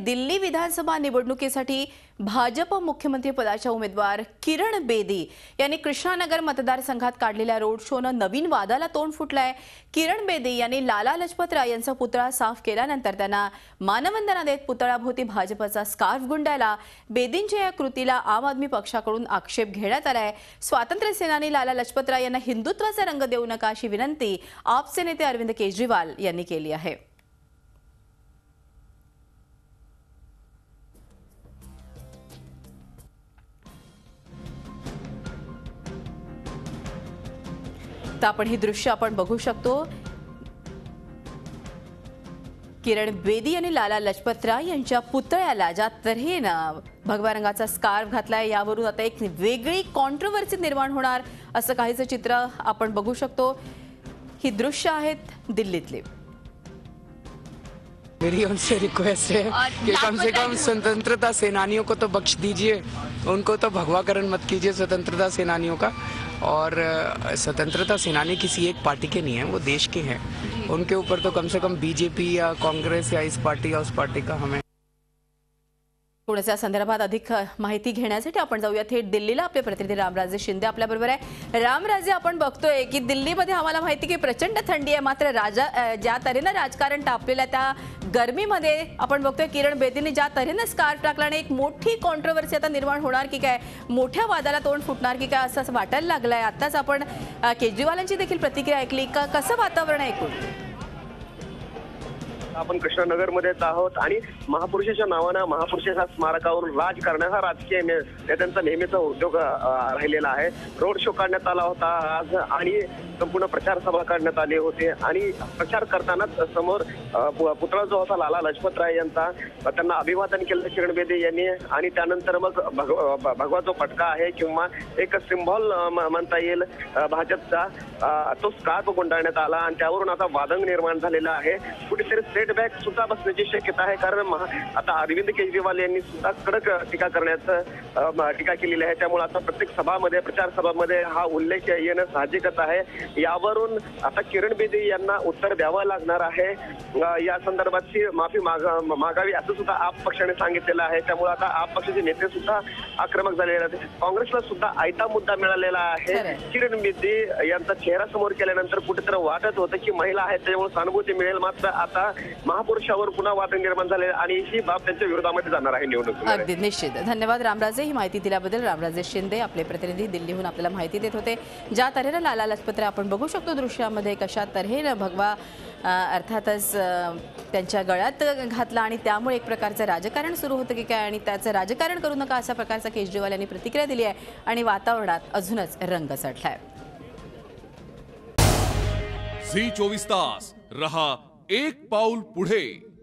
दिल्ली विधानसभा निवडणुकीसाठी भाजप मुख्यमंत्री पदाच्या उमेदवार किरण बेदी यांनी कृष्णानगर मतदारसंघात काढलेल्या रोड शोनं नवीन वादाला तोंड फुटलंय। किरण बेदी यांनी लाला लजपत राय यांचा पुतळा साफ केल्यानंतर त्यांना मानवंदना देत पुतळ्याभोवती भाजपचा स्कार्फ गुंडाळला। बेदींच्या या कृतीला आम आदमी पक्षाकडून आक्षेप घेण्यात आलाय। स्वातंत्र्य सेनानी लाला लजपत राय यांना हिंदुत्वाचा रंग देऊ नका अशी विनंती आपचे नेते अरविंद केजरीवाल यांनी केली आहे। आपण ही दृश्य आपण बघू शकतो। किरण बेदी यांनी लाला लजपत राय यांच्या पुतळ्याला ज्या तऱ्हेनं भगवा रंगाचा स्कार्फ घातलाय यावरून आता एक वेगळी कॉन्ट्रोवर्सी निर्माण होणार असं काहीचं चित्र आपण बघू शकतो। ही दृश्य आहेत दिल्लीतली। मेरी उनसे रिक्वेस्ट है कि कम से कम स्वतंत्रता सेनानियों को तो बख्श दीजिए, उनको तो भगवाकरण मत कीजिए स्वतंत्रता सेनानियों का। और स्वतंत्रता सेनानी किसी एक पार्टी के नहीं है, वो देश के हैं। उनके ऊपर तो कम से कम बीजेपी या कांग्रेस या इस पार्टी या उस पार्टी का हमें पुण्याच्या संदर्भात अधिक माहिती घेण्यासाठी आपण जाऊया थेट दिल्लीला। आपले प्रतिनिधी रामराजे शिंदे आपल्या बरोबर आहे। रामराजे, आपण बघतोय की दिल्लीमध्ये आम्हाला माहिती की प्रचंड थंडी आहे, मात्र ज्या तऱ्हेनं राजकारण तापलेलं त्या गरमीमध्ये आपण बघतोय किरण बेदींनी ज्या तऱ्हेनं स्कार्फ टाकल्याने एक मोठी कॉन्ट्रोवर्सी आता निर्माण होणार की काय, मोठ्या वादाला तोंड फुटणार की काय असं वाटायला लागलंय। आताच आपण केजरीवालांची देखील प्रतिक्रिया ऐकली, कसं वातावरण आहे एकूण? आपण कृष्णानगर मध्येच आहोत आणि महापुरुषाच्या नावानं महापुरुषाच्या स्मारकावरून राजकारण हा राजकीय नेत्यांचा नेहमीचा उद्योग राहिलेला आहे। रोड शो काढण्यात आला होता आज आणि संपूर्ण प्रचार सभा काढण्यात आली होती आणि प्रचार करतानाच समोर पुतळा जो होता लाला लजपत राय यांचा, त्यांना अभिवादन केलं किरण बेदी यांनी आणि त्यानंतर मग भगवा जो पटका आहे किंवा एक सिम्बॉल म्हणता येईल भाजपचा, तो स्कार्फ गुंडाळण्यात आला आणि त्यावरून आता वादंग निर्माण झालेला आहे। कुठेतरी सेटबॅक सुद्धा बसण्याची शक्यता आहे, कारण आता अरविंद केजरीवाल यांनी सुद्धा कडक टीका केलेली आहे। त्यामुळे आता प्रत्येक सभामध्ये, प्रचार सभामध्ये हा उल्लेख येणं साहजिकच आहे। यावरून आता किरण बेदी यांना उत्तर द्यावं लागणार आहे। या संदर्भातची माफी मागावी असं सुद्धा आप पक्षाने सांगितलेलं आहे। त्यामुळे आता आप पक्षाचे नेते सुद्धा आक्रमक झालेले आहेत। काँग्रेसला सुद्धा आयता मुद्दा मिळालेला आहे। किरण बेदी यांचा चेहरा समोर केल्यानंतर कुठेतरी वाटत होतं की महिला आहेत त्यामुळे सहानुभूती मिळेल, मात्र आता महापुरुषावर पुन्हा वाद निर्माण झाले आणि ही बाब त्यांच्या विरोधामध्ये जाणार आहे निवडणूक। अगदी निश्चित। धन्यवाद रामराजे, ही माहिती दिल्याबद्दल। रामराजे शिंदे आपले प्रतिनिधी दिल्लीहून आपल्याला माहिती देत होते। ज्या तऱ्हेनं लाला लजपत राय आपण बघू शकतो दृश्यामध्ये कशा तऱ्हेनं भगवा अर्थातच त्यांच्या गळ्यात घातला आणि त्यामुळे एक प्रकारचं राजकारण सुरू होतं की काय आणि त्याचं राजकारण करू नका अशा प्रकारचा केजरीवाल यांनी प्रतिक्रिया दिली आहे आणि वातावरणात अजूनच रंग चढलाय। झी 24 तास रहा एक पाऊल पुढे।